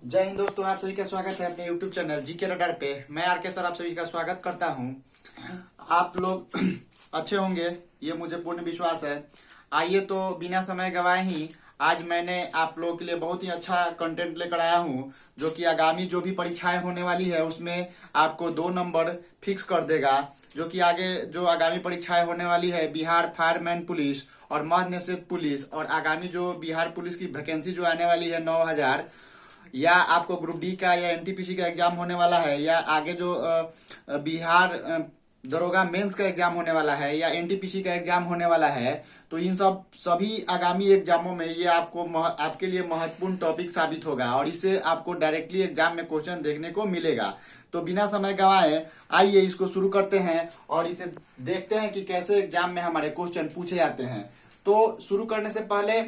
जय हिंद दोस्तों, आप सभी का स्वागत है अपने YouTube चैनल जीके रडार पे। मैं आर के सर आप सभी का स्वागत करता हूं। आप लोग अच्छे होंगे, ये मुझे पूर्ण विश्वास है। आइए तो बिना समय गवाए ही आज मैंने आप लोगों के लिए बहुत ही अच्छा कंटेंट लेकर आया हूं, जो कि आगामी जो भी परीक्षाएं होने वाली है उसमें आपको 2 नंबर फिक्स कर देगा। जो कि आगे जो आगामी परीक्षाएं होने वाली है, बिहार फायरमैन पुलिस और मद्य निषेध पुलिस, और आगामी जो बिहार पुलिस की वैकेंसी जो आने वाली है 9,000, या आपको ग्रुप डी का या एनटीपीसी का एग्जाम होने वाला है, या आगे जो बिहार दरोगा मेंस का एग्जाम होने वाला है, या एनटीपीसी का एग्जाम होने वाला है, तो इन सभी आगामी एग्जामों में ये आपके लिए महत्वपूर्ण टॉपिक साबित होगा और इससे आपको डायरेक्टली एग्जाम में क्वेश्चन देखने को मिलेगा। तो बिना समय गंवाए आइए इसको शुरू करते हैं और इसे देखते हैं कि कैसे एग्जाम में हमारे क्वेश्चन पूछे जाते हैं। तो शुरू करने से पहले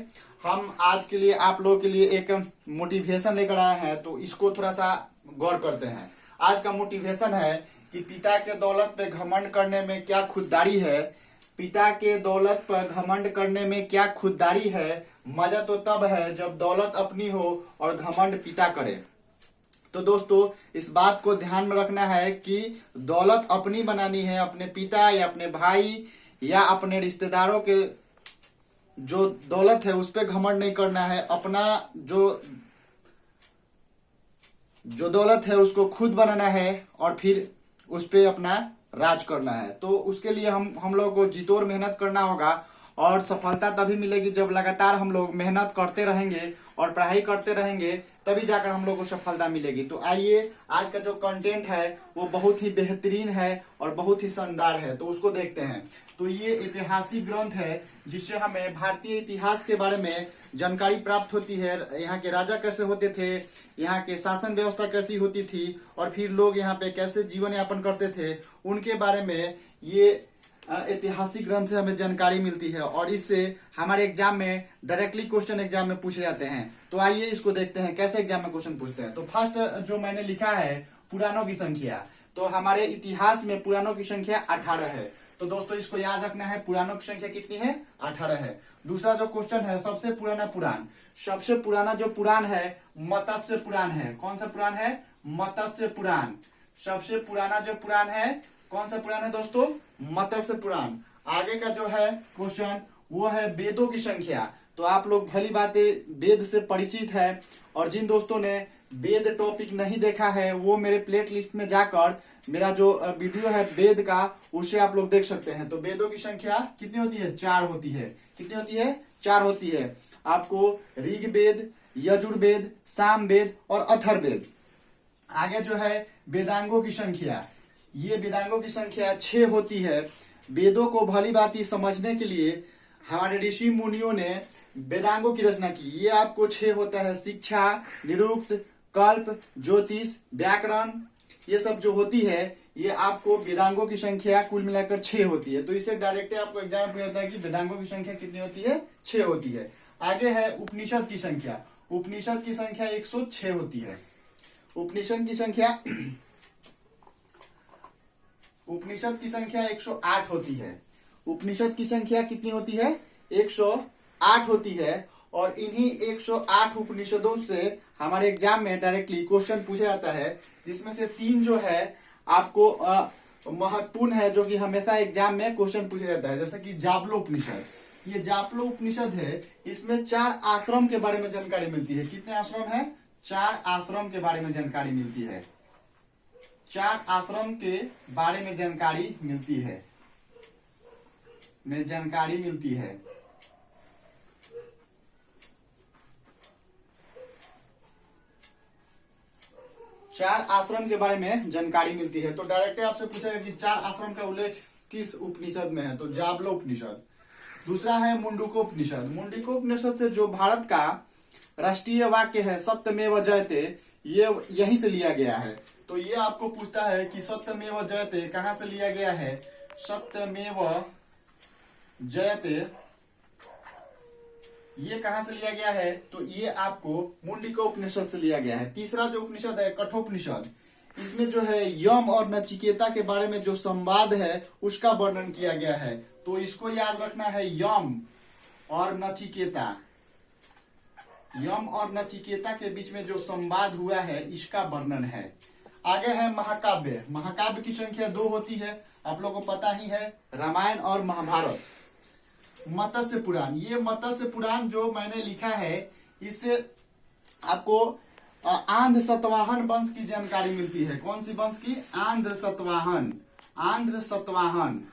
हम आज के लिए आप लोगों के लिए एक मोटिवेशन लेकर आए हैं, तो इसको थोड़ा सा गौर करते हैं। आज का मोटिवेशन है कि पिता के दौलत पे घमंड करने में क्या खुददारी है। पिता के दौलत पर घमंड करने में क्या खुददारी है। मजा तो तब है जब दौलत अपनी हो और घमंड पिता करे। तो दोस्तों, इस बात को ध्यान में रखना है कि दौलत अपनी बनानी है, अपने पिता या अपने भाई या अपने रिश्तेदारों के जो दौलत है उस पर घमंड नहीं करना है। अपना जो दौलत है उसको खुद बनाना है और फिर उस पर अपना राज करना है। तो उसके लिए हम लोग को जीतोड़ मेहनत करना होगा और सफलता तभी मिलेगी जब लगातार हम लोग मेहनत करते रहेंगे और पढ़ाई करते रहेंगे, तभी जाकर हम लोग को सफलता मिलेगी। तो आइए, आज का जो कंटेंट है वो बहुत ही बेहतरीन है और बहुत ही शानदार है, तो उसको देखते हैं। तो ये ऐतिहासिक ग्रंथ है जिससे हमें भारतीय इतिहास के बारे में जानकारी प्राप्त होती है। यहाँ के राजा कैसे होते थे, यहाँ के शासन व्यवस्था कैसी होती थी और फिर लोग यहाँ पे कैसे जीवन यापन करते थे, उनके बारे में ये ऐतिहासिक ग्रंथ से हमें जानकारी मिलती है और इससे हमारे एग्जाम में डायरेक्टली क्वेश्चन एग्जाम में पूछे जाते हैं। तो आइए इसको देखते हैं कैसे एग्जाम में क्वेश्चन पूछते हैं। तो फर्स्ट जो मैंने लिखा है पुराणों की संख्या, तो हमारे इतिहास में पुराणों की संख्या 18 है। तो दोस्तों इसको याद रखना है, पुराणों की संख्या कितनी है? 18 है। दूसरा जो क्वेश्चन है, सबसे पुराना पुराण। सबसे पुराना जो पुराण है मत्स्य पुराण है। कौन सा पुराण है? मत्स्य पुराण। सबसे पुराना जो पुराण है कौन सा पुराण है दोस्तों? मत्स्य पुराण। आगे का जो है क्वेश्चन वो है वेदों की संख्या। तो आप लोग भली बातें वेद से परिचित है, और जिन दोस्तों ने वेद टॉपिक नहीं देखा है वो मेरे प्लेट लिस्ट में जाकर मेरा जो वीडियो है वेद का, उसे आप लोग देख सकते हैं। तो वेदों की संख्या कितनी होती है? 4 होती है। कितनी होती है? 4 होती है। आपको ऋग्वेद, यजुर्वेद, सामवेद और अथर्ववेद। आगे जो है वेदांगों की संख्या, ये वेदांगों की संख्या 6 होती है। वेदों को भली भांति समझने के लिए हमारे ऋषि मुनियों ने वेदांगों की रचना की। ये आपको 6 होता है। शिक्षा, निरुक्त, कल्प, ज्योतिष, व्याकरण, ये सब जो होती है ये आपको वेदांगों की संख्या कुल मिलाकर 6 होती है। तो इसे डायरेक्टली आपको एग्जाम में पूछता है कि वेदांगों की संख्या कितनी होती है? 6 होती है। आगे है उपनिषद की संख्या। उपनिषद की संख्या 106 होती है। उपनिषद की संख्या 108 होती है। उपनिषद की संख्या कितनी होती है? 108 होती है। और इन्हीं 108 उपनिषदों से हमारे एग्जाम में डायरेक्टली क्वेश्चन पूछा जाता है, जिसमें से 3 जो है आपको महत्वपूर्ण है, जो कि हमेशा एग्जाम में क्वेश्चन पूछा जाता है। जैसे कि जापलो उपनिषद। ये जापलो उपनिषद है, इसमें 4 आश्रम के बारे में जानकारी मिलती है। कितने आश्रम है? 4 आश्रम के बारे में जानकारी मिलती है। 4 आश्रम के बारे में जानकारी मिलती है। 4 आश्रम के बारे में जानकारी मिलती है। तो डायरेक्ट आपसे पूछेगा कि 4 आश्रम का उल्लेख किस उपनिषद में है? तो जाबलो उपनिषद। दूसरा है मुंडूकोपनिषद। मुंडूकोपनिषद से जो भारत का राष्ट्रीय वाक्य है सत्यमेव जयते, ये यहीं से लिया गया है। तो ये आपको पूछता है कि सत्यमेव जयते कहां से लिया गया है? सत्यमेव जयते ये कहां से लिया गया है? तो ये आपको मुंडिको उपनिषद से लिया गया है। तीसरा जो उपनिषद है कठोपनिषद। इसमें जो है यम और नचिकेता के बारे में जो संवाद है उसका वर्णन किया गया है। तो इसको याद रखना है, यम और नचिकेता। यम और नचिकेता के बीच में जो संवाद हुआ है इसका वर्णन है। आगे है महाकाव्य। महाकाव्य की संख्या 2 होती है, आप लोगों को पता ही है, रामायण और महाभारत। मत्स्य पुराण, ये मत्स्य पुराण जो मैंने लिखा है इससे आपको आंध्र सतवाहन वंश की जानकारी मिलती है। कौन सी वंश की? आंध्र सतवाहन। आंध्र सतवाहन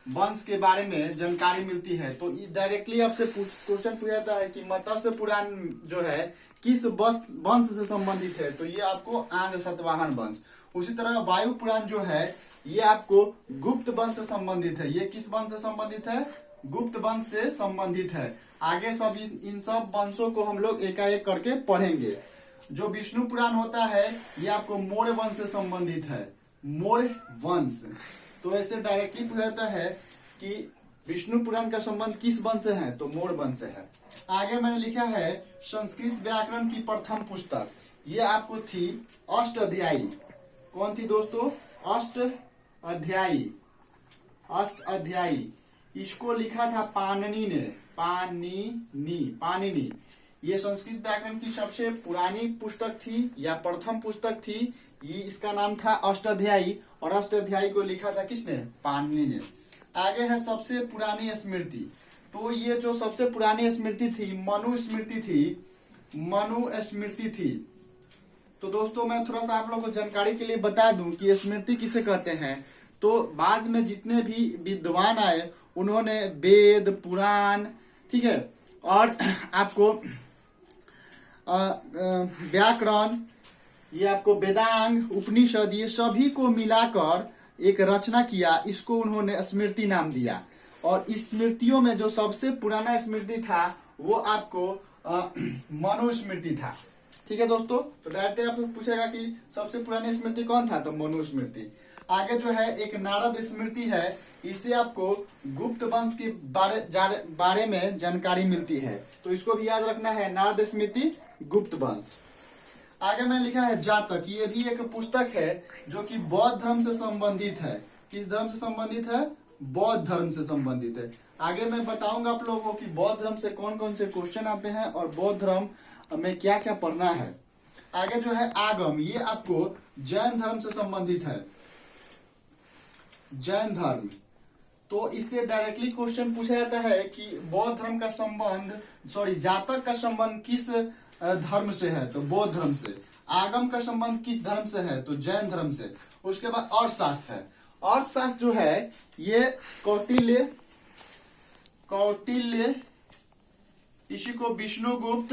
वंश के बारे में जानकारी मिलती है। तो डायरेक्टली आपसे क्वेश्चन पूछा जाता है कि मत्स्य पुराण जो है किस वंश से संबंधित है, तो ये आपको आंध्र सतवाहन वंश। उसी तरह वायु पुराण जो है ये आपको गुप्त वंश से संबंधित है। ये किस वंश से संबंधित है? गुप्त वंश से संबंधित है। आगे सब इन सब वंशों को हम लोग एकाएक करके पढ़ेंगे। जो विष्णु पुराण होता है ये आपको मौर्य वंश से संबंधित है। मौर्य वंश, तो ऐसे डायरेक्टली पूछा जाता है कि विष्णु पुराण का संबंध किस वंश से है, तो मौर्य वंश से है। आगे मैंने लिखा है संस्कृत व्याकरण की प्रथम पुस्तक, ये आपको थी अष्टाध्यायी। कौन थी दोस्तों? अष्टाध्यायी। अष्टाध्यायी इसको लिखा था पाणिनि ने। पाणिनि ये संस्कृत व्याकरण की सबसे पुरानी पुस्तक थी या प्रथम पुस्तक थी। ये इसका नाम था अष्टाध्यायी और अष्टाध्यायी को लिखा था किसने? पाणिनि ने। आगे है सबसे पुरानी स्मृति। तो ये जो सबसे पुरानी स्मृति थी मनुस्मृति थी। तो दोस्तों मैं थोड़ा सा आप लोगों को जानकारी के लिए बता दूं कि स्मृति किसे कहते हैं। तो बाद में जितने भी विद्वान आए उन्होंने वेद, पुराण, ठीक है, और आपको व्याकरण, ये आपको वेदांग, उपनिषद, ये सभी को मिलाकर एक रचना किया। इसको उन्होंने स्मृति नाम दिया। और इस स्मृतियों में जो सबसे पुराना स्मृति था वो आपको मनुस्मृति था। ठीक है दोस्तों, तो डायरेक्ट आपको पूछेगा कि सबसे पुरानी स्मृति कौन था, तो मनुस्मृति। आगे जो है एक नारद स्मृति है, इससे आपको गुप्त वंश के बारे में जानकारी मिलती है। तो इसको भी याद रखना है, नारद स्मृति, गुप्त वंश। आगे मैंने लिखा है जातक। ये भी एक पुस्तक है जो कि बौद्ध धर्म से संबंधित है। किस धर्म से संबंधित है? बौद्ध धर्म से संबंधित है। आगे मैं बताऊंगा आप लोगों को कि बौद्ध धर्म से कौन कौन से क्वेश्चन आते हैं और बौद्ध धर्म में क्या क्या पढ़ना है। आगे जो है आगम, ये आपको जैन धर्म से संबंधित है। जैन धर्म, तो इससे डायरेक्टली क्वेश्चन पूछा जाता है कि बौद्ध धर्म का संबंध, जातक का संबंध किस धर्म से है, तो बौद्ध धर्म से। आगम का संबंध किस धर्म से है, तो जैन धर्म से। उसके बाद अर्थशास्त्र है। अर्थशास्त्र जो है ये कौटिल्य, इसी को विष्णुगुप्त